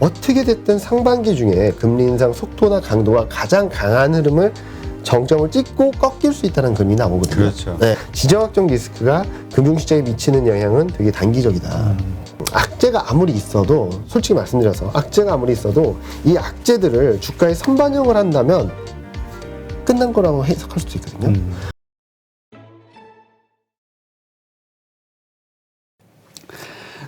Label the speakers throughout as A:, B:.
A: 어떻게 됐든 상반기 중에 금리 인상 속도나 강도가 가장 강한 흐름을 정점을 찍고 꺾일 수 있다는 그림이 나오거든요.
B: 그렇죠.
A: 네, 지정학적 리스크가 금융시장에 미치는 영향은 되게 단기적이다. 악재가 아무리 있어도 솔직히 말씀드려서 악재가 아무리 있어도 이 악재들을 주가에 선반영을 한다면 끝난 거라고 해석할 수도 있거든요.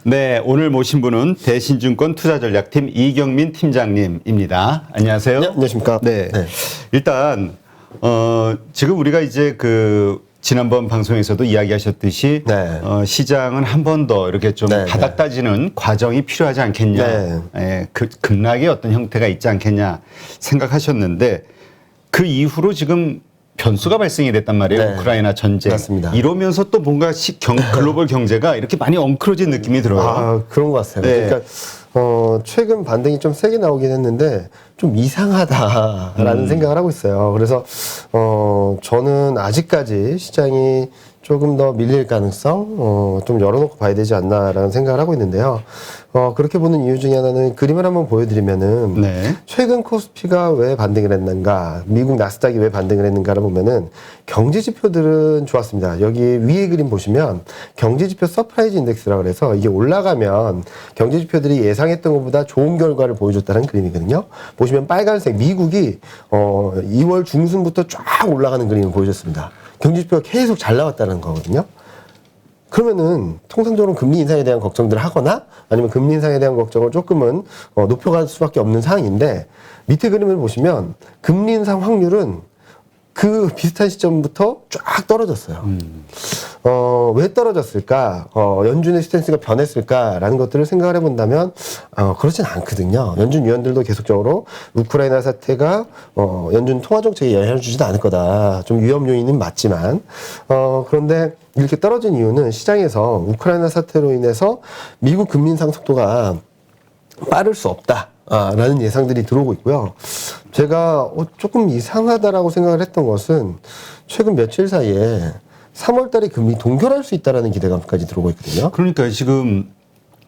B: 네, 오늘 모신 분은 대신증권 투자전략팀 이경민 팀장님입니다. 안녕하세요.
A: 네, 안녕하십니까.
B: 네.
A: 네.
B: 일단 지금 우리가 이제 지난번 방송에서도 이야기하셨듯이
A: 네.
B: 시장은 한 번 더 이렇게 좀
A: 네,
B: 바닥 다지는 과정이 필요하지 않겠냐.
A: 네.
B: 예, 급락의 어떤 형태가 있지 않겠냐 생각하셨는데 그 이후로 지금 변수가 발생이 됐단 말이에요.
A: 네.
B: 우크라이나 전쟁.
A: 맞습니다.
B: 이러면서 또 뭔가 글로벌 경제가 이렇게 많이 엉클어진 느낌이 들어요.
A: 아, 그런 것 같아요.
B: 네.
A: 그러니까 최근 반등이 좀 세게 나오긴 했는데 좀 이상하다라는 생각을 하고 있어요. 그래서 저는 아직까지 시장이 조금 더 밀릴 가능성 좀 열어놓고 봐야 되지 않나라는 생각을 하고 있는데요. 그렇게 보는 이유 중에 하나는 그림을 한번 보여드리면은
B: 네.
A: 최근 코스피가 왜 반등을 했는가, 미국 나스닥이 왜 반등을 했는가를 보면은 경제 지표들은 좋았습니다. 여기 위에 그림 보시면 경제 지표 서프라이즈 인덱스라고 그래서 이게 올라가면 경제 지표들이 예상했던 것보다 좋은 결과를 보여줬다는 그림이거든요. 보시면 빨간색 미국이 2월 중순부터 쫙 올라가는 그림을 보여줬습니다. 경제 지표가 계속 잘 나왔다는 거거든요. 그러면은 통상적으로 금리 인상에 대한 걱정들을 하거나 아니면 금리 인상에 대한 걱정을 조금은 높여갈 수밖에 없는 상황인데 밑에 그림을 보시면 금리 인상 확률은 그 비슷한 시점부터 쫙 떨어졌어요. 왜 떨어졌을까? 연준의 스탠스가 변했을까라는 것들을 생각을 해본다면 그렇진 않거든요. 연준 위원들도 계속적으로 우크라이나 사태가 연준 통화 정책에 영향을 주지는 않을 거다. 좀 위험 요인은 맞지만 그런데 이렇게 떨어진 이유는 시장에서 우크라이나 사태로 인해서 미국 금리 인상 속도가 빠를 수 없다. 라는 예상들이 들어오고 있고요. 제가 조금 이상하다라고 생각을 했던 것은 최근 며칠 사이에 3월 달에 금리 동결할 수 있다라는 기대감까지 들어오고 있거든요.
B: 그러니까 지금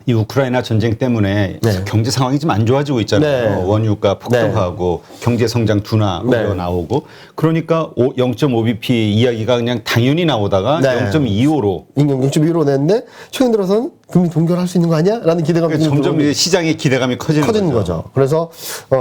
B: 이 우크라이나 전쟁 때문에
A: 네.
B: 경제 상황이 좀 안 좋아지고 있잖아요.
A: 네.
B: 원유가 폭등하고 경제 성장 둔화
A: 네.
B: 나오고 그러니까 0.5bp 이야기가 그냥 당연히 나오다가
A: 네.
B: 0.25로
A: 임금 0.1로 냈는데 최근 들어서는 금리 동결할 수 있는 거 아니야? 라는 기대감이
B: 그러니까 점점 이제 시장의 기대감이 커지는
A: 거죠. 그래서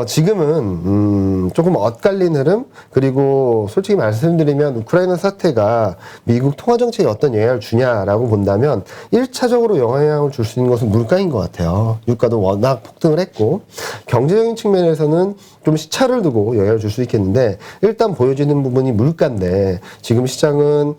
A: 지금은 조금 엇갈린 흐름 그리고 솔직히 말씀드리면 우크라이나 사태가 미국 통화 정책에 어떤 영향을 주냐라고 본다면 1차적으로 영향을 줄 수 있는 것은 물가인 것 같아요. 유가도 워낙 폭등을 했고 경제적인 측면에서는 좀 시차를 두고 영향을 줄 수 있겠는데 일단 보여지는 부분이 물가인데 지금 시장은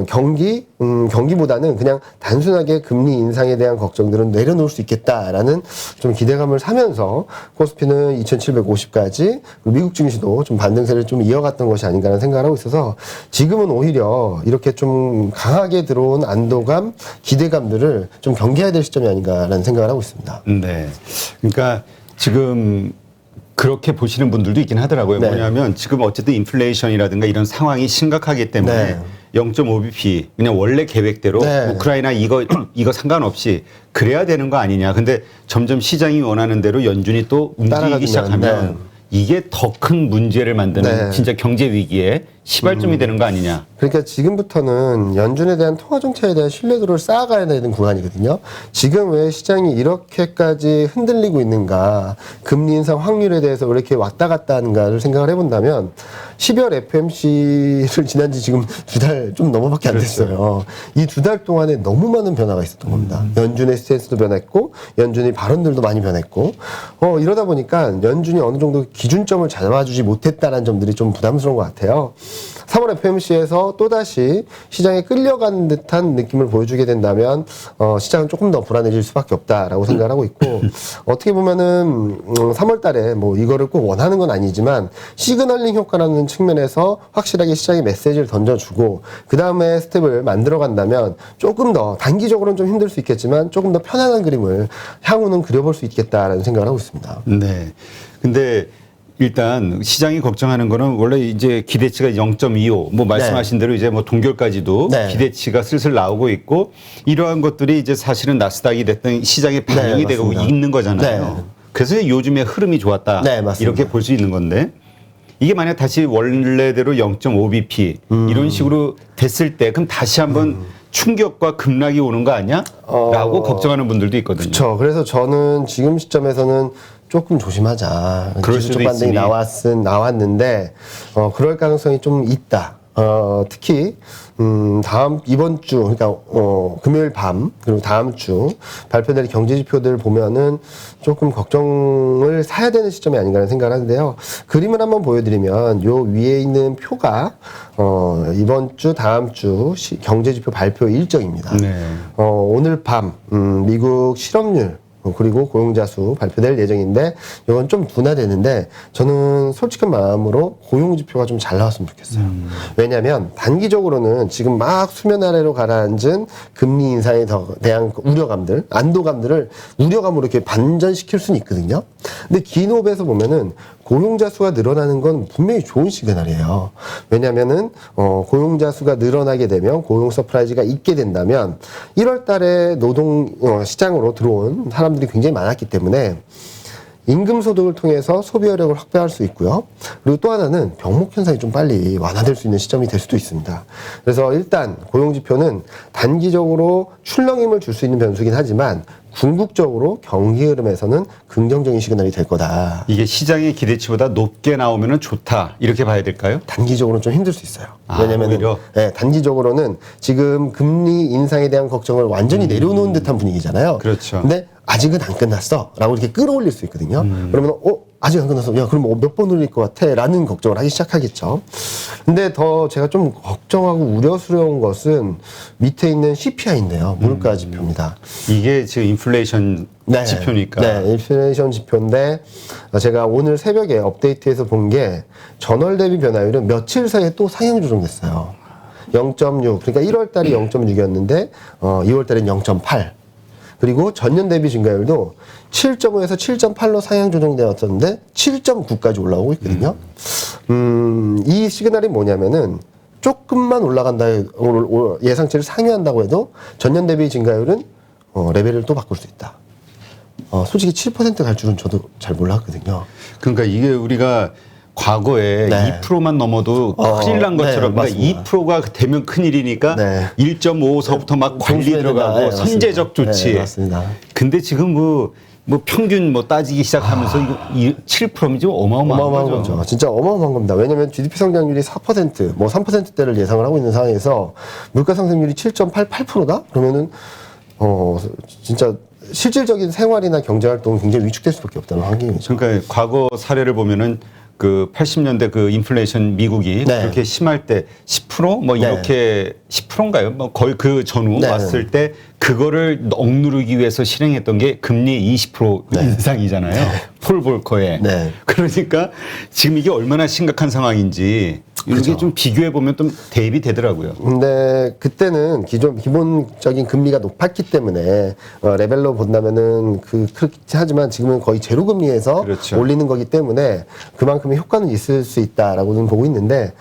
A: 경기보다는 그냥 단순하게 금리 인상에 대한 걱정들은 내려놓을 수 있겠다라는 좀 기대감을 사면서 코스피는 2750까지 미국 증시도 좀 반등세를 좀 이어갔던 것이 아닌가라는 생각을 하고 있어서 지금은 오히려 이렇게 좀 강하게 들어온 안도감, 기대감들을 좀 경계해야 될 시점이 아닌가라는 생각을 하고 있습니다.
B: 네. 그러니까 지금 그렇게 보시는 분들도 있긴 하더라고요.
A: 네.
B: 뭐냐면 지금 어쨌든 인플레이션이라든가 이런 상황이 심각하기 때문에
A: 네.
B: 0.5bp 그냥 원래 계획대로
A: 네.
B: 우크라이나 이거 상관없이 그래야 되는 거 아니냐. 근데 점점 시장이 원하는 대로 연준이 또 움직이기
A: 따라가면,
B: 시작하면
A: 네.
B: 이게 더 큰 문제를 만드는
A: 네.
B: 진짜 경제 위기에 시발점이 되는 거 아니냐.
A: 그러니까 지금부터는 연준에 대한 통화 정책에 대한 신뢰도를 쌓아가야 되는 구간이거든요. 지금 왜 시장이 이렇게까지 흔들리고 있는가, 금리 인상 확률에 대해서 왜 이렇게 왔다 갔다 하는가를 생각을 해본다면 12월 FMC를 지난 지 지금 2달 좀 넘어밖에 안 됐어요. 이 2달 동안에 너무 많은 변화가 있었던 겁니다. 연준의 스탠스도 변했고 연준의 발언들도 많이 변했고 이러다 보니까 연준이 어느 정도 기준점을 잡아주지 못했다는 점들이 좀 부담스러운 것 같아요. 3월 FMC에서 또다시 시장에 끌려가는 듯한 느낌을 보여주게 된다면 시장은 조금 더 불안해질 수밖에 없다라고 생각을 하고 있고 어떻게 보면은 3월 달에 뭐 이거를 꼭 원하는 건 아니지만 시그널링 효과라는 측면에서 확실하게 시장에 메시지를 던져주고 그 다음에 스텝을 만들어 간다면 조금 더 단기적으로는 좀 힘들 수 있겠지만 조금 더 편안한 그림을 향후는 그려볼 수 있겠다라는 생각을 하고 있습니다.
B: 네. 근데 일단 시장이 걱정하는 거는 원래 이제 기대치가 0.25, 뭐 말씀하신 대로 이제 뭐 동결까지도
A: 네.
B: 기대치가 슬슬 나오고 있고 이러한 것들이 이제 사실은 나스닥이 됐던 시장에 반영이
A: 네,
B: 되고
A: 맞습니다.
B: 있는 거잖아요.
A: 네.
B: 그래서 요즘에 흐름이 좋았다.
A: 네, 맞습니다.
B: 이렇게 볼 수 있는 건데 이게 만약 다시 원래대로 0.5bp 이런 식으로 됐을 때 그럼 다시 한번 충격과 급락이 오는 거 아니야? 라고 걱정하는 분들도 있거든요.
A: 그렇죠. 그래서 저는 지금 시점에서는 조금 조심하자.
B: 그럴 수도
A: 기술적 반등이
B: 있으니.
A: 나왔는데 그럴 가능성이 좀 있다. 특히 이번 주 그러니까 금요일 밤 그리고 다음 주 발표될 경제 지표들 보면은 조금 걱정을 사야 되는 시점이 아닌가 하는 생각을 하는데요. 그림을 한번 보여드리면 요 위에 있는 표가 이번 주 다음 주 경제 지표 발표 일정입니다.
B: 네.
A: 오늘 밤 미국 실업률 그리고 고용자 수 발표될 예정인데 이건 좀 둔화되는데 저는 솔직한 마음으로 고용 지표가 좀 잘 나왔으면 좋겠어요. 왜냐하면 단기적으로는 지금 막 수면 아래로 가라앉은 금리 인상에 대한 우려감들, 안도감들을 우려감으로 이렇게 반전시킬 수는 있거든요. 근데 기노업에서 보면은 고용자 수가 늘어나는 건 분명히 좋은 시그널이에요. 왜냐하면은 고용자 수가 늘어나게 되면 고용 서프라이즈가 있게 된다면 1월 달에 노동 시장으로 들어온 사람들이 굉장히 많았기 때문에 임금 소득을 통해서 소비 여력을 확보할 수 있고요. 그리고 또 하나는 병목 현상이 좀 빨리 완화될 수 있는 시점이 될 수도 있습니다. 그래서 일단 고용 지표는 단기적으로 출렁임을 줄 수 있는 변수긴 하지만 궁극적으로 경기 흐름에서는 긍정적인 시그널이 될 거다.
B: 이게 시장의 기대치보다 높게 나오면 좋다. 이렇게 봐야 될까요?
A: 단기적으로는 좀 힘들 수 있어요. 왜냐면은
B: 오히려?
A: 네, 단기적으로는 지금 금리 인상에 대한 걱정을 완전히 내려놓은 듯한 분위기잖아요.
B: 그렇죠.
A: 근데 아직은 안 끝났어. 라고 이렇게 끌어올릴 수 있거든요. 그러면 아직 안 끝났어. 야, 그럼 몇 번 올릴 것 같아? 라는 걱정을 하기 시작하겠죠. 근데 더 제가 좀 걱정하고 우려스러운 것은 밑에 있는 CPI인데요. 물가 지표입니다.
B: 이게 지금 인플레이션 지표니까.
A: 네, 인플레이션 지표인데 제가 오늘 새벽에 업데이트해서 본 게 전월 대비 변화율은 며칠 사이에 또 상향 조정됐어요. 0.6. 그러니까 1월 달이 0.6이었는데 2월 달엔 0.8. 그리고 전년 대비 증가율도 7.5에서 7.8로 상향 조정되었었는데 7.9까지 올라오고 있거든요. 이 시그널이 뭐냐면은 조금만 올라간다 예상치를 상회한다고 해도 전년 대비 증가율은 레벨을 또 바꿀 수 있다. 솔직히 7% 갈 줄은 저도 잘 몰랐거든요.
B: 그러니까 이게 우리가 과거에
A: 네.
B: 2%만 넘어도 큰일 난 것처럼
A: 네,
B: 그러니까 2%가 되면 큰일이니까
A: 네.
B: 1.5서부터 막 관리
A: 조심해야 된다.
B: 들어가고
A: 네,
B: 선제적
A: 맞습니다.
B: 조치.
A: 네, 맞습니다.
B: 근데 지금 뭐 평균 따지기 시작하면서 이거 7%면 좀 어마어마한 거죠.
A: 진짜 어마어마한 겁니다. 왜냐하면 GDP 성장률이 4%, 뭐 3%대를 예상을 하고 있는 상황에서 물가 상승률이 7.88%다? 그러면은 진짜 실질적인 생활이나 경제 활동은 굉장히 위축될 수밖에 없다는 환경이죠.
B: 그러니까 과거 사례를 보면은 그 80년대 그 인플레이션 미국이
A: 네.
B: 그렇게 심할 때 10% 뭐
A: 네.
B: 이렇게 10%인가요? 뭐 거의 그 전후
A: 네.
B: 왔을 때 그거를 억누르기 위해서 실행했던 게 금리 20% 인상이잖아요. 폴 볼커의.
A: 네.
B: 그러니까 지금 이게 얼마나 심각한 상황인지 이게
A: 그렇죠.
B: 좀 비교해 보면 좀 대입이 되더라고요.
A: 근데 그때는 기본적인 금리가 높았기 때문에 레벨로 본다면은 그렇게 하지만 지금은 거의 제로 금리에서
B: 그렇죠.
A: 올리는 거기 때문에 그만큼의 효과는 있을 수 있다라고는 보고 있는데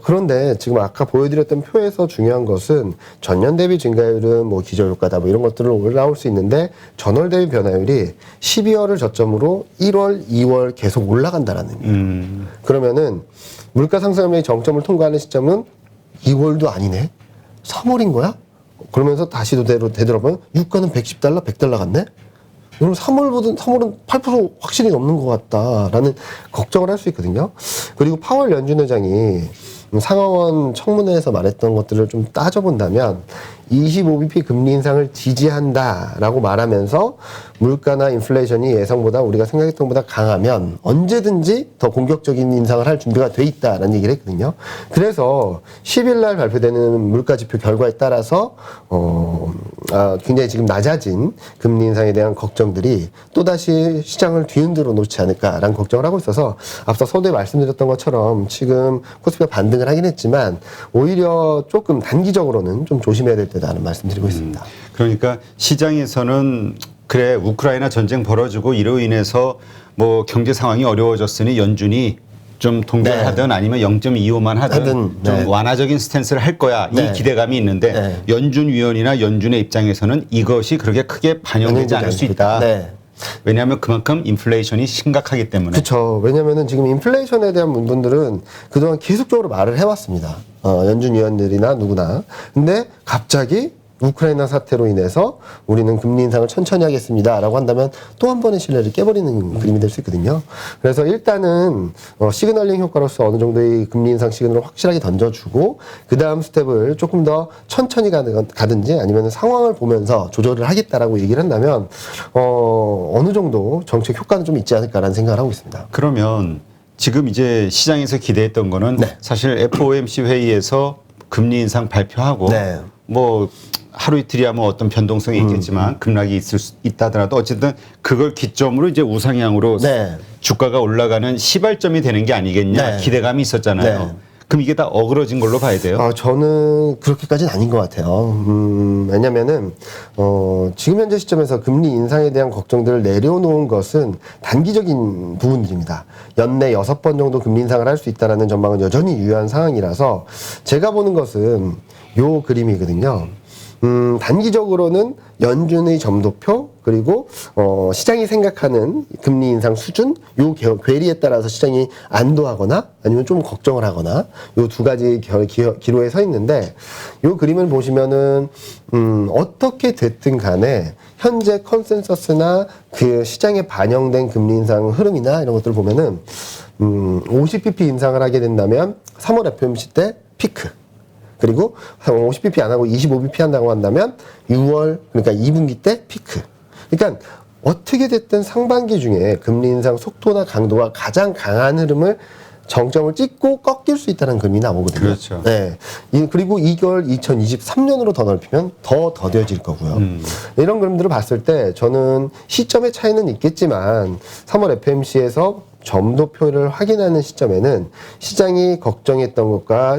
A: 그런데 지금 아까 보여드렸던 표에서 중요한 것은 전년 대비 증가율은 뭐 기저효과다 뭐 이런 것들을 올라올 수 있는데 전월 대비 변화율이 12월을 저점으로 1월, 2월 계속 올라간다라는 의미예요. 그러면은 물가 상승률이 정점을 통과하는 시점은 2월도 아니네? 3월인 거야? 그러면서 다시 되돌아보면 유가는 110달러, 100달러 같네? 그럼 3월은 8% 확실히 넘는 것 같다라는 걱정을 할 수 있거든요. 그리고 파월 연준 의장이 상하원 청문회에서 말했던 것들을 좀 따져본다면 25bp 금리 인상을 지지한다라고 말하면서 물가나 인플레이션이 예상보다 우리가 생각했던 것보다 강하면 언제든지 더 공격적인 인상을 할 준비가 돼 있다라는 얘기를 했거든요. 그래서 10일 날 발표되는 물가 지표 결과에 따라서 굉장히 지금 낮아진 금리 인상에 대한 걱정들이 또다시 시장을 뒤흔들어 놓지 않을까라는 걱정을 하고 있어서 앞서 서두에 말씀드렸던 것처럼 지금 코스피가 반등을 하긴 했지만 오히려 조금 단기적으로는 좀 조심해야 될 때다라는 말씀드리고 있습니다.
B: 그러니까 시장에서는 그래 우크라이나 전쟁 벌어지고 이로 인해서 뭐 경제 상황이 어려워졌으니 연준이 좀 동결하든
A: 네.
B: 아니면 0.25만 하든 좀
A: 네.
B: 완화적인 스탠스를 할 거야
A: 네.
B: 이 기대감이 있는데
A: 네.
B: 연준 위원이나 연준의 입장에서는 이것이 그렇게 크게 반영되지 않을 수 있다.
A: 네.
B: 왜냐하면 그만큼 인플레이션이 심각하기 때문에.
A: 그렇죠. 왜냐하면은 지금 인플레이션에 대한 분들은 그동안 계속적으로 말을 해왔습니다. 연준 위원들이나 누구나. 근데 갑자기 우크라이나 사태로 인해서 우리는 금리 인상을 천천히 하겠습니다라고 한다면 또 한 번의 신뢰를 깨버리는 그림이 될 수 있거든요. 그래서 일단은 시그널링 효과로서 어느 정도의 금리 인상 시그널을 확실하게 던져주고 그 다음 스텝을 조금 더 천천히 가든지 아니면 상황을 보면서 조절을 하겠다라고 얘기를 한다면 어느 정도 정책 효과는 좀 있지 않을까라는 생각을 하고 있습니다.
B: 그러면 지금 이제 시장에서 기대했던 거는
A: 네.
B: 사실 FOMC 회의에서 금리 인상 발표하고
A: 네.
B: 뭐 하루 이틀이야 뭐 어떤 변동성이 있겠지만 급락이 있다 하더라도 어쨌든 그걸 기점으로 이제 우상향으로
A: 네.
B: 주가가 올라가는 시발점이 되는 게 아니겠냐
A: 네.
B: 기대감이 있었잖아요.
A: 네.
B: 그럼 이게 다 어그러진 걸로 봐야 돼요.
A: 저는 그렇게까지는 아닌 것 같아요. 왜냐면은, 지금 현재 시점에서 금리 인상에 대한 걱정들을 내려놓은 것은 단기적인 부분들입니다. 연내 6번 정도 금리 인상을 할 수 있다라는 전망은 여전히 유효한 상황이라서 제가 보는 것은 요 그림이거든요. 단기적으로는 연준의 점도표 그리고 시장이 생각하는 금리 인상 수준 요 괴리에 따라서 시장이 안도하거나 아니면 좀 걱정을 하거나 요 두 가지 기로에 서 있는데 요 그림을 보시면은 어떻게 됐든 간에 현재 컨센서스나 그 시장에 반영된 금리 인상 흐름이나 이런 것들을 보면은 50bp 인상을 하게 된다면 3월 FOMC 때 피크 그리고 50bp 안 하고 25bp 한다고 한다면 6월 그러니까 2분기 때 피크. 그러니까 어떻게 됐든 상반기 중에 금리 인상 속도나 강도가 가장 강한 흐름을 정점을 찍고 꺾일 수 있다는 그림이 나오거든요.
B: 그렇죠.
A: 네. 그리고 이걸 2023년으로 더 넓히면 더 더뎌질 거고요. 이런 그림들을 봤을 때 저는 시점의 차이는 있겠지만 3월 FOMC에서 점도표를 확인하는 시점에는 시장이 걱정했던 것과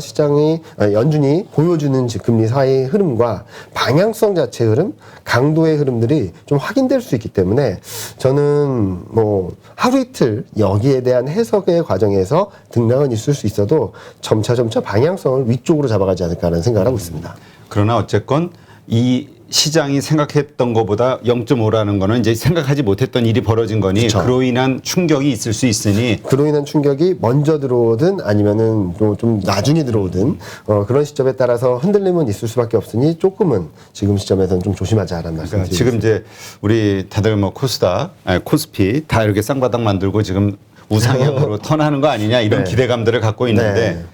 A: 연준이 보여주는 금리 사이의 흐름과 방향성 자체의 흐름, 강도의 흐름들이 좀 확인될 수 있기 때문에 저는 뭐 하루 이틀 여기에 대한 해석의 과정에서 등락은 있을 수 있어도 점차 방향성을 위쪽으로 잡아가지 않을까라는 생각을 하고 있습니다.
B: 그러나 어쨌건 이 시장이 생각했던 것보다 0.5라는 거는 이제 생각하지 못했던 일이 벌어진 거니
A: 그쵸.
B: 그로 인한 충격이 있을 수 있으니
A: 그로 인한 충격이 먼저 들어오든 아니면은 좀 나중에 들어오든 그런 시점에 따라서 흔들림은 있을 수밖에 없으니 조금은 지금 시점에서는 좀 조심하자라는 말씀
B: 그러니까
A: 드리겠습니다.
B: 지금 이제 우리 다들 뭐 코스피 다 이렇게 쌍바닥 만들고 지금 우상향으로 턴하는 거 아니냐 이런
A: 네.
B: 기대감들을 갖고 있는데
A: 네.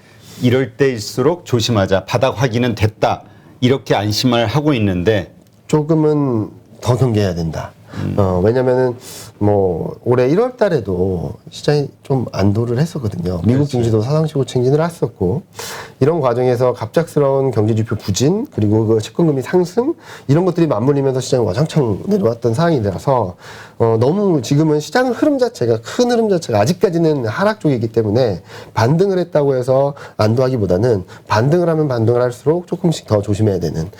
B: 이럴 때일수록 조심하자. 바닥 확인은 됐다. 이렇게 안심을 하고 있는데
A: 조금은 더 경계해야 된다. 왜냐면은 뭐 올해 1월 달에도 시장이 좀 안도를 했었거든요. 미국 증시도 사상시고 챙진을 했었고 이런 과정에서 갑작스러운 경제지표 부진 그리고 그 채권금리 상승 이런 것들이 맞물리면서 시장이 와장창 내려왔던 상황이라서 너무 지금은 시장 흐름 자체가 큰 흐름 자체가 아직까지는 하락 쪽이기 때문에 반등을 했다고 해서 안도하기보다는 반등을 하면 반등을 할수록 조금씩 더 조심해야 되는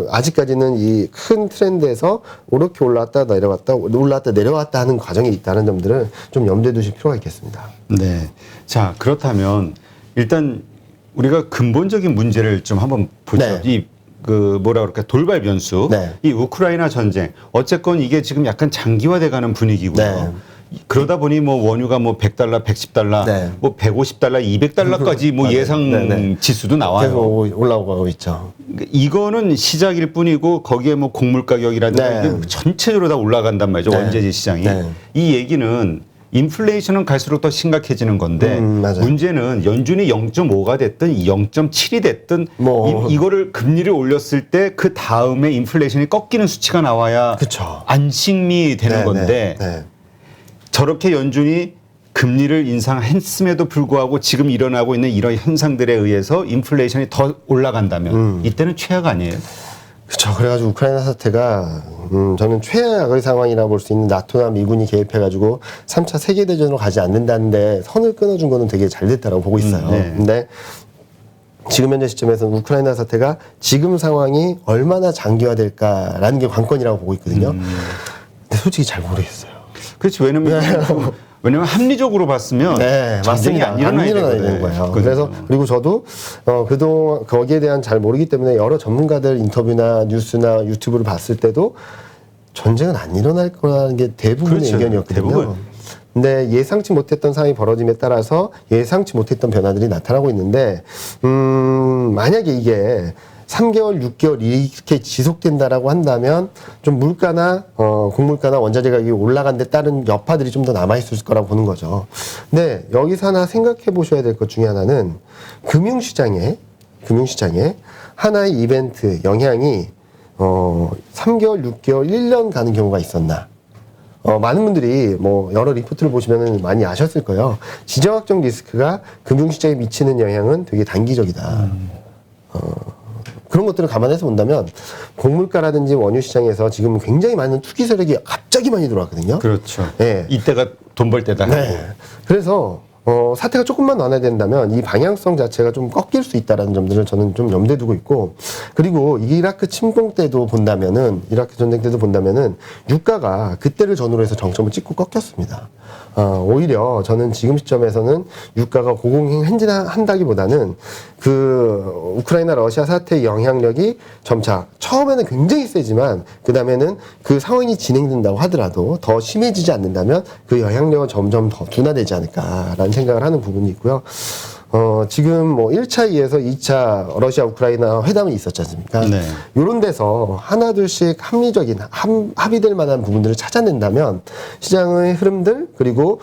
A: 아직까지는 이 큰 트렌드에서 이렇게 올라왔다 내려왔다 하는 과정이 있다는 점들을 좀 염두에 두실 필요가 있겠습니다.
B: 네. 자, 그렇다면 일단 우리가 근본적인 문제를 좀 한번 보죠.
A: 네.
B: 뭐라 그럴까 돌발 변수.
A: 네.
B: 이 우크라이나 전쟁. 어쨌건 이게 지금 약간 장기화돼 가는 분위기고요.
A: 네.
B: 그러다 보니 뭐 원유가 뭐 $100, $110,
A: 네.
B: 뭐 $150, $200까지 뭐 예상
A: 네.
B: 지수도 나와요.
A: 계속 올라오고 있죠.
B: 이거는 시작일 뿐이고 거기에 뭐 곡물 가격이라든가
A: 네.
B: 이게 전체적으로 다 올라간단 말이죠.
A: 네.
B: 원재재 시장이.
A: 네.
B: 이 얘기는 인플레이션은 갈수록 더 심각해지는 건데
A: 맞아요.
B: 문제는 연준이 0.5가 됐든 0.7이 됐든
A: 뭐.
B: 이거를 금리를 올렸을 때 그 다음에 인플레이션이 꺾이는 수치가 나와야
A: 그쵸.
B: 안심이 되는 건데
A: 네.
B: 저렇게 연준이 금리를 인상했음에도 불구하고 지금 일어나고 있는 이런 현상들에 의해서 인플레이션이 더 올라간다면 이때는 최악 아니에요?
A: 그렇죠. 그래가지고 우크라이나 사태가 저는 최악의 상황이라 볼 수 있는 나토나 미군이 개입해가지고 3차 세계대전으로 가지 않는다는데 선을 끊어준 거는 되게 잘 됐다고 보고 있어요.
B: 네.
A: 근데 지금 현재 시점에서는 우크라이나 사태가 지금 상황이 얼마나 장기화될까라는 게 관건이라고 보고 있거든요. 근데 솔직히 잘 모르겠어요.
B: 그렇지. 왜냐면 합리적으로 봤으면
A: 네,
B: 전쟁이
A: 맞습니다.
B: 안 일어나야
A: 되는 거예요.
B: 그거든요.
A: 그래서 그리고 저도 그동안 거기에 대한 잘 모르기 때문에 여러 전문가들 인터뷰나 뉴스나 유튜브를 봤을 때도 전쟁은 안 일어날 거라는 게 대부분의
B: 그렇죠.
A: 의견이었거든요.
B: 대부분.
A: 근데 예상치 못했던 상황이 벌어짐에 따라서 예상치 못했던 변화들이 나타나고 있는데, 만약에 이게 3개월, 6개월 이렇게 지속된다라고 한다면 좀 물가나 곡물가나 원자재 가격이 올라간 데 따른 여파들이 좀 더 남아있을 거라고 보는 거죠. 근데 여기서 하나 생각해 보셔야 될 것 중에 하나는 금융시장에 하나의 이벤트 영향이 3개월, 6개월, 1년 가는 경우가 있었나. 많은 분들이 뭐 여러 리포트를 보시면 많이 아셨을 거예요. 지정학적 리스크가 금융시장에 미치는 영향은 되게 단기적이다. 그런 것들을 감안해서 본다면 곡물가라든지 원유 시장에서 지금 굉장히 많은 투기 세력이 갑자기 많이 들어왔거든요.
B: 그렇죠.
A: 네.
B: 이때가 돈 벌 때다.
A: 네. 그래서 사태가 조금만 완화된다면 이 방향성 자체가 좀 꺾일 수 있다라는 점들을 저는 좀 염두에 두고 있고, 그리고 이라크 침공 때도 본다면은, 이라크 전쟁 때도 본다면은 유가가 그때를 전후로 해서 정점을 찍고 꺾였습니다. 오히려 저는 지금 시점에서는 유가가 고공행진한다기보다는 그 우크라이나 러시아 사태의 영향력이 점차 처음에는 굉장히 세지만 그 다음에는 그 상황이 진행된다고 하더라도 더 심해지지 않는다면 그 영향력은 점점 더 둔화되지 않을까라는 생각을 하는 부분이 있고요. 지금 뭐 1차 이에서 2차 러시아 우크라이나 회담이 있었지 않습니까?
B: 네.
A: 요런 데서 하나둘씩 합리적인 합의될 만한 부분들을 찾아낸다면 시장의 흐름들, 그리고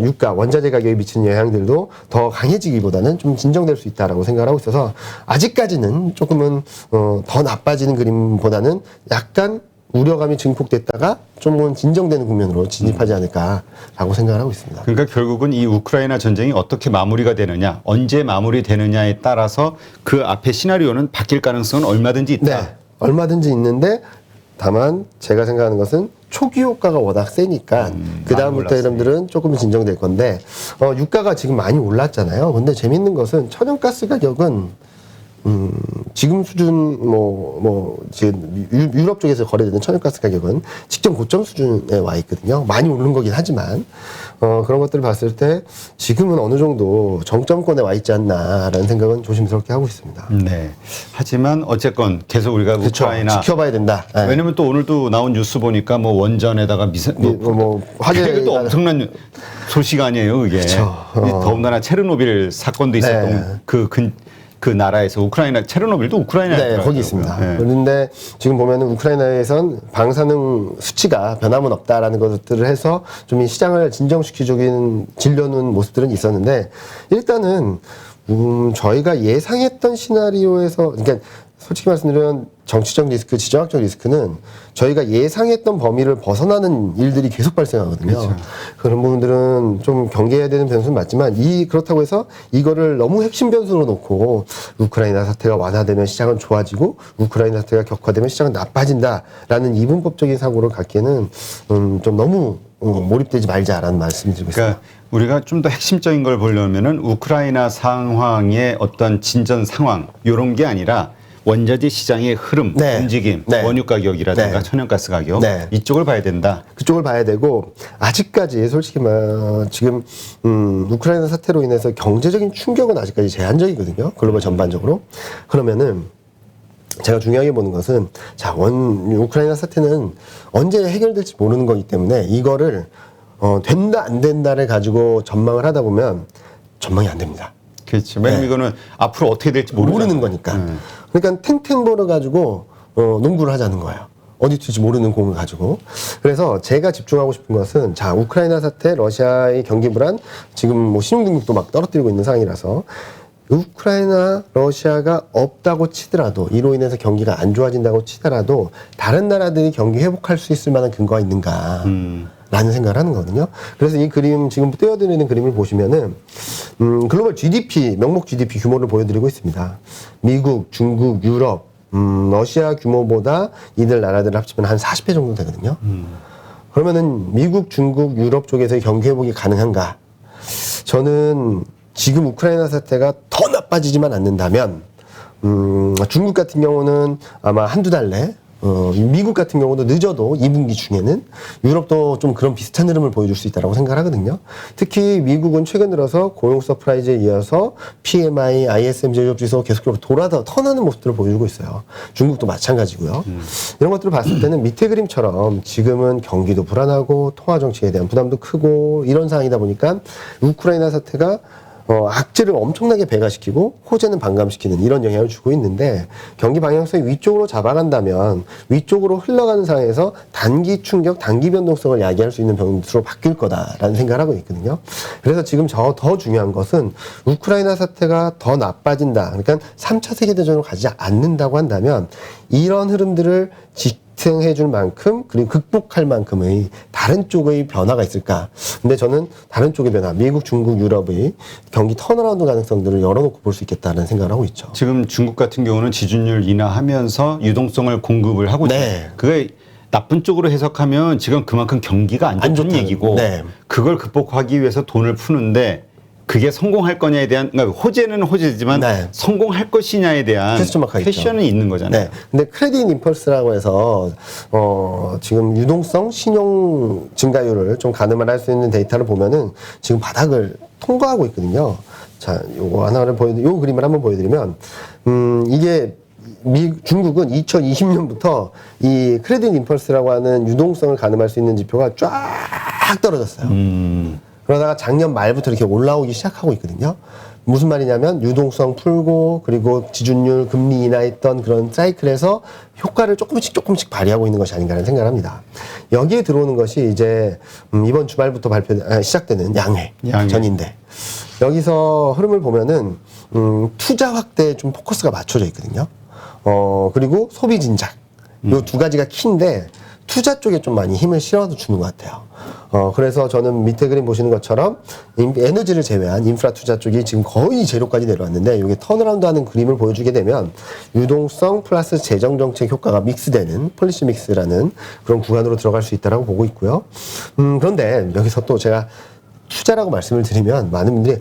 A: 유가, 원자재 가격에 미치는 영향들도 더 강해지기보다는 좀 진정될 수 있다라고 생각을 하고 있어서, 아직까지는 조금은 더 나빠지는 그림보다는 약간 우려감이 증폭됐다가 좀은 진정되는 국면으로 진입하지 않을까라고 생각을 하고 있습니다.
B: 그러니까 결국은 이 우크라이나 전쟁이 어떻게 마무리가 되느냐, 언제 마무리되느냐에 따라서 그 앞에 시나리오는 바뀔 가능성은 얼마든지 있다.
A: 네, 얼마든지 있는데, 다만 제가 생각하는 것은 초기 효과가 워낙 세니까 그 다음부터 여러분들은 조금 진정될 건데, 유가가 지금 많이 올랐잖아요. 근데 재밌는 것은 천연가스 가격은 지금 수준, 지금 유럽 쪽에서 거래되는 천연가스 가격은 직전 고점 수준에 와 있거든요. 많이 오른 거긴 하지만, 그런 것들을 봤을 때 지금은 어느 정도 정점권에 와 있지 않나라는 생각은 조심스럽게 하고 있습니다.
B: 네. 하지만 어쨌건 계속 우리가
A: 그렇죠.
B: 우크라이나
A: 지켜봐야 된다. 네.
B: 왜냐면 또 오늘도 나온 뉴스 보니까 뭐 원전에다가 화재 또 엄청난 소식 아니에요, 그게.
A: 그쵸.
B: 더군다나 체르노빌 사건도 있었던 그 나라에서 우크라이나 체르노빌도 우크라이나에
A: 네, 거기 있습니다.
B: 네.
A: 그런데 지금 보면은 우크라이나에선 방사능 수치가 변함은 없다라는 것들을 해서 좀 이 시장을 진정시키적인 질려놓은 모습들은 있었는데, 일단은 저희가 예상했던 시나리오에서, 그러니까 솔직히 말씀드리면 정치적 리스크, 지정학적 리스크는 저희가 예상했던 범위를 벗어나는 일들이 계속 발생하거든요.
B: 그렇죠.
A: 그런 부분들은 좀 경계해야 되는 변수는 맞지만, 그렇다고 해서 이거를 너무 핵심 변수로 놓고 우크라이나 사태가 완화되면 시장은 좋아지고 우크라이나 사태가 격화되면 시장은 나빠진다라는 이분법적인 사고를 갖기에는 좀 너무 몰입되지 말자라는 말씀을 드리고 있습니다.
B: 그러니까 우리가 좀 더 핵심적인 걸 보려면은 우크라이나 상황의 어떤 진전 상황 이런 게 아니라 원자재 시장의 흐름,
A: 네.
B: 움직임,
A: 네.
B: 원유 가격이라든가
A: 네.
B: 천연가스 가격
A: 네.
B: 이쪽을 봐야 된다.
A: 그쪽을 봐야 되고, 아직까지 솔직히 지금 우크라이나 사태로 인해서 경제적인 충격은 아직까지 제한적이거든요. 글로벌 전반적으로. 그러면은 제가 중요하게 보는 것은, 자, 우크라이나 사태는 언제 해결될지 모르는 거기 때문에 이거를 된다 안 된다를 가지고 전망을 하다 보면 전망이 안 됩니다.
B: 그렇죠. 왜냐면
A: 네.
B: 이거는 앞으로 어떻게 될지
A: 모르는 거니까. 그러니까 탱탱볼을 가지고 농구를 하자는 거예요. 어디 튈지 모르는 공을 가지고. 그래서 제가 집중하고 싶은 것은, 자, 우크라이나 사태, 러시아의 경기 불안, 지금 뭐 신용등급도 막 떨어뜨리고 있는 상황이라서, 우크라이나, 러시아가 없다고 치더라도, 이로 인해서 경기가 안 좋아진다고 치더라도 다른 나라들이 경기 회복할 수 있을 만한 근거가 있는가 라는 생각을 하는 거거든요. 그래서 이 그림, 지금 띄워드리는 그림을 보시면은 글로벌 GDP, 명목 GDP 규모를 보여드리고 있습니다. 미국, 중국, 유럽, 러시아 규모보다 이들 나라들을 합치면 한 40배 정도 되거든요. 그러면은 미국, 중국, 유럽 쪽에서의 경기 회복이 가능한가? 저는 지금 우크라이나 사태가 더 나빠지지만 않는다면, 중국 같은 경우는 아마 한두 달 내 미국 같은 경우도 늦어도 2분기 중에는 유럽도 좀 그런 비슷한 흐름을 보여줄 수 있다고 생각하거든요. 특히 미국은 최근 들어서 고용 서프라이즈에 이어서 PMI, ISM 제조업지수 계속적으로 턴하는 모습들을 보여주고 있어요. 중국도 마찬가지고요. 이런 것들을 봤을 때는 밑에 그림처럼 지금은 경기도 불안하고 통화 정책에 대한 부담도 크고 이런 상황이다 보니까 우크라이나 사태가 악재를 엄청나게 배가시키고 호재는 반감시키는 이런 영향을 주고 있는데 경기 방향성이 위쪽으로 잡아간다면 위쪽으로 흘러가는 상황에서 단기 충격, 단기 변동성을 야기할 수 있는 변수로 바뀔 거다라는 생각을 하고 있거든요. 그래서 지금 더 중요한 것은 우크라이나 사태가 더 나빠진다. 그러니까 3차 세계대전으로 가지 않는다고 한다면 이런 흐름들을 지탱해줄 만큼 그리고 극복할 만큼의 다른 쪽의 변화가 있을까? 근데 저는 다른 쪽의 변화, 미국, 중국, 유럽의 경기 턴어라운드 가능성들을 열어놓고 볼 수 있겠다는 생각을 하고 있죠.
B: 지금 중국 같은 경우는 지준율 인하하면서 유동성을 공급을 하고 있어요.
A: 네.
B: 그게 나쁜 쪽으로 해석하면 지금 그만큼 경기가 안 좋다는
A: 좋다는,
B: 얘기고
A: 네.
B: 그걸 극복하기 위해서 돈을 푸는데 그게 성공할 거냐에 대한 그러니까 호재는 호재지만
A: 네.
B: 성공할 것이냐에 대한
A: 퀘스천 마크가 있죠.
B: 퀘션은 있는 거잖아요.
A: 네. 근데 크레딧 임펄스라고 해서 지금 유동성 신용 증가율을 좀 가늠을 할 수 있는 데이터를 보면은 지금 바닥을 통과하고 있거든요. 자, 요거 하나를 요 그림을 한번 보여드리면 이게 중국은 2020년부터 이 크레딧 임펄스라고 하는 유동성을 가늠할 수 있는 지표가 쫙 떨어졌어요. 그러다가 작년 말부터 이렇게 올라오기 시작하고 있거든요. 무슨 말이냐면 유동성 풀고 그리고 지준율 금리 인하했던 그런 사이클에서 효과를 조금씩 발휘하고 있는 것이 아닌가라는 생각을 합니다. 여기에 들어오는 것이 이제 이번 주말부터 시작되는 양회 전인데 여기서 흐름을 보면은 투자 확대에 좀 포커스가 맞춰져 있거든요. 그리고 소비 진작 요 두 가지가 키인데 투자 쪽에 좀 많이 힘을 실어서 주는 것 같아요. 그래서 저는 밑에 그림 보시는 것처럼 에너지를 제외한 인프라 투자 쪽이 지금 거의 제로까지 내려왔는데 이게 턴어라운드 하는 그림을 보여주게 되면 유동성 플러스 재정정책 효과가 믹스되는 폴리시 믹스라는 그런 구간으로 들어갈 수 있다고 보고 있고요. 그런데 여기서 또 제가 투자라고 말씀을 드리면 많은 분들이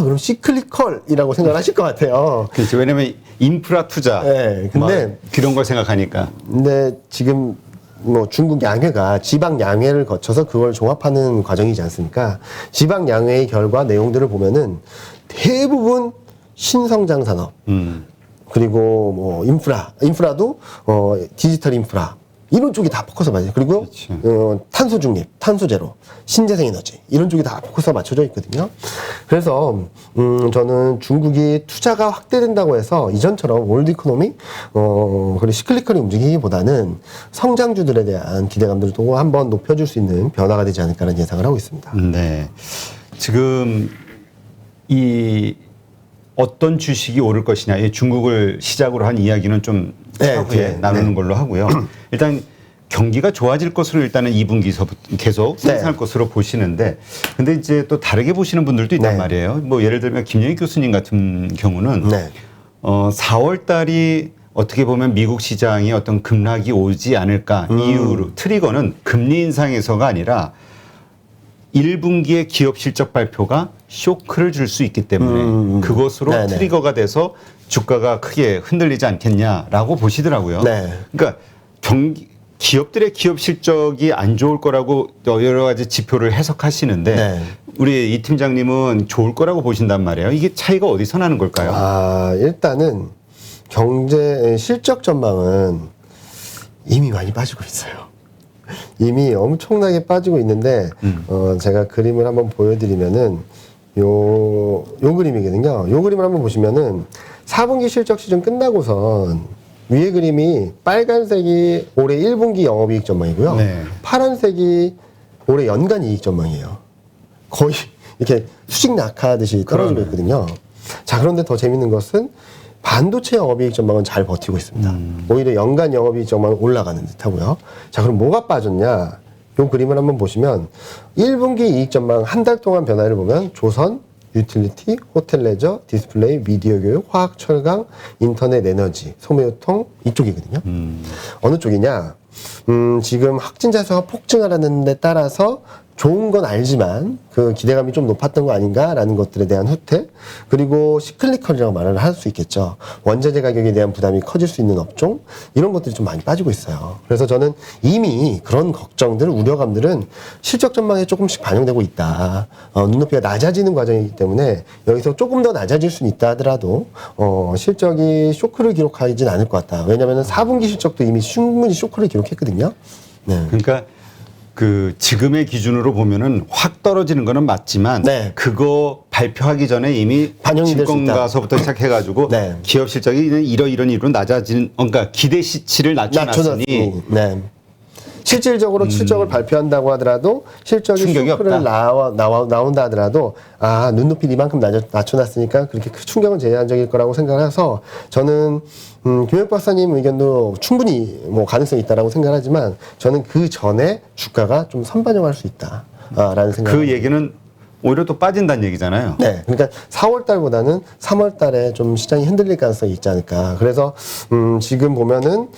A: 그럼 시클리컬이라고 생각을 하실 것 같아요.
B: 그렇죠. 왜냐면 인프라 투자
A: 네, 근데
B: 그런 걸 생각하니까.
A: 근데 지금 중국 양회가 지방 양회를 거쳐서 그걸 종합하는 과정이지 않습니까? 지방 양회의 결과 내용들을 보면은 대부분 신성장 산업 그리고 인프라도 디지털 인프라 이런 쪽이 다 포커스가 맞아요. 그리고 탄소 중립, 탄소 제로, 신재생 에너지 이런 쪽이 다 포커스가 맞춰져 있거든요. 그래서 저는 중국이 투자가 확대된다고 해서 이전처럼 월드 이코노미 그리고 시클리컬이 움직이기보다는 성장주들에 대한 기대감들을 또 한번 높여줄 수 있는 변화가 되지 않을까라는 예상을 하고 있습니다.
B: 네. 지금 이 어떤 주식이 오를 것이냐, 이 중국을 시작으로 한 이야기는 좀 차후에 나누는 걸로 하고요. 일단 경기가 좋아질 것으로 일단은 2분기서부터 계속 생산할 것으로 보시는데, 근데 이제 또 다르게 보시는 분들도 있단 말이에요. 뭐 예를 들면 김영희 교수님 같은 경우는 4월 달이 어떻게 보면 미국 시장이 어떤 급락이 오지 않을까 이유로 트리거는 금리 인상에서가 아니라 1분기의 기업 실적 발표가 쇼크를 줄 수 있기 때문에 그것으로 트리거가 돼서 주가가 크게 흔들리지 않겠냐라고 보시더라고요. 그러니까 기업들의 기업 실적이 안 좋을 거라고 여러 가지 지표를 해석하시는데 우리 이 팀장님은 좋을 거라고 보신단 말이에요. 이게 차이가 어디서 나는 걸까요?
A: 일단은 경제 실적 전망은 이미 많이 빠지고 있어요. 이미 엄청나게 빠지고 있는데 제가 그림을 한번 보여드리면은 요 그림이거든요. 요 그림을 한번 보시면은 4분기 실적 시즌 끝나고선 위에 그림이 빨간색이 올해 1분기 영업이익 전망이고요. 파란색이 올해 연간 이익 전망이에요. 거의 이렇게 수직 낙하하듯이 떨어지고 있거든요. 자, 그런데 더 재밌는 것은 반도체 영업이익 전망은 잘 버티고 있습니다. 오히려 연간 영업이익 전망은 올라가는 듯하고요. 자, 그럼 뭐가 빠졌냐? 이 그림을 한번 보시면 1분기 이익 전망 한 달 동안 변화를 보면 조선, 유틸리티, 호텔 레저, 디스플레이, 미디어 교육, 화학 철강, 인터넷 에너지, 소매유통 이쪽이거든요. 어느 쪽이냐? 지금 확진자 수가 폭증하는 데 따라서 좋은 건 알지만 그 기대감이 좀 높았던 거 아닌가라는 것들에 대한 후퇴, 그리고 시클리컬이라고 말을 할 수 있겠죠. 원자재 가격에 대한 부담이 커질 수 있는 업종, 이런 것들이 좀 많이 빠지고 있어요. 그래서 저는 이미 그런 걱정들, 우려감들은 실적 전망에 조금씩 반영되고 있다. 눈높이가 낮아지는 과정이기 때문에 여기서 조금 더 낮아질 수는 있다 하더라도 실적이 쇼크를 기록하진 않을 것 같다. 왜냐하면 4분기 실적도 이미 충분히 쇼크를 기록했거든요. 네.
B: 그러니까 그 지금의 기준으로 보면은 확 떨어지는 거는 맞지만
A: 네.
B: 그거 발표하기 전에 이미
A: 반영이 될 수 있다.
B: 증권가서부터 시작해가지고
A: 네.
B: 기업 실적이 이런 이유로 낮아지는, 그러니까 기대 시치를 낮춰놨으니
A: 네. 실질적으로 실적을 발표한다고 하더라도 실적이
B: 충격이
A: 쇼크를
B: 없다.
A: 나온다 하더라도 눈높이를 이만큼 낮춰놨으니까 그렇게 큰 충격은 제한적일 거라고 생각해서 저는 김혁 박사님 의견도 충분히 뭐 가능성이 있다라고 생각하지만 저는 그 전에 주가가 좀 선반영할 수 있다라는 생각.
B: 그 얘기는 오히려 또 빠진다는 얘기잖아요.
A: 네, 그러니까 4월 달보다는 3월 달에 좀 시장이 흔들릴 가능성이 있지 않을까. 그래서 지금 보면은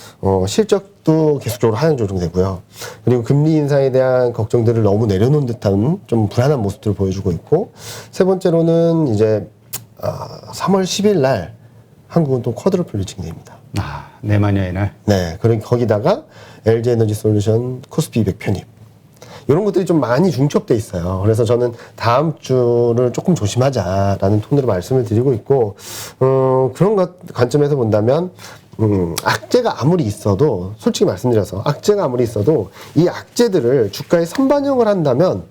A: 실적도 계속적으로 하향 조정되고요. 그리고 금리 인상에 대한 걱정들을 너무 내려놓은 듯한 좀 불안한 모습들을 보여주고 있고, 세 번째로는 이제 3월 10일 날 한국은 또 쿼드러플 리칭됩니다.
B: 내마녀의 날.
A: 네, 그리고 거기다가 LG 에너지 솔루션 코스피 200 편입. 이런 것들이 좀 많이 중첩돼 있어요. 그래서 저는 다음 주를 조금 조심하자라는 톤으로 말씀을 드리고 있고, 그런 관점에서 본다면, 악재가 아무리 있어도, 솔직히 말씀드려서, 악재가 아무리 있어도, 이 악재들을 주가에 선반영을 한다면,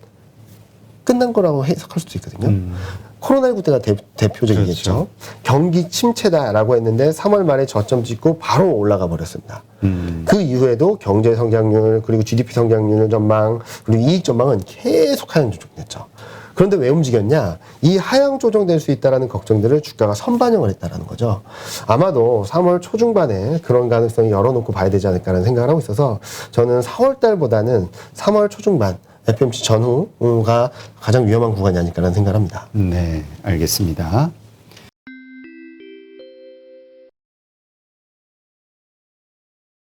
A: 끝난 거라고 해석할 수도 있거든요. 코로나19 때가 대표적이겠죠.
B: 그렇죠.
A: 경기 침체다라고 했는데 3월 말에 저점 찍고 바로 올라가 버렸습니다. 그 이후에도 경제 성장률, 그리고 GDP 성장률 전망, 그리고 이익 전망은 계속 하향 조정됐죠. 그런데 왜 움직였냐? 이 하향 조정될 수 있다라는 걱정들을 주가가 선반영을 했다라는 거죠. 아마도 3월 초중반에 그런 가능성이 열어놓고 봐야 되지 않을까라는 생각을 하고 있어서 저는 4월 달보다는 3월 초중반 FOMC 전후가 가장 위험한 구간이 아닐까라는 생각을 합니다.
B: 네, 알겠습니다.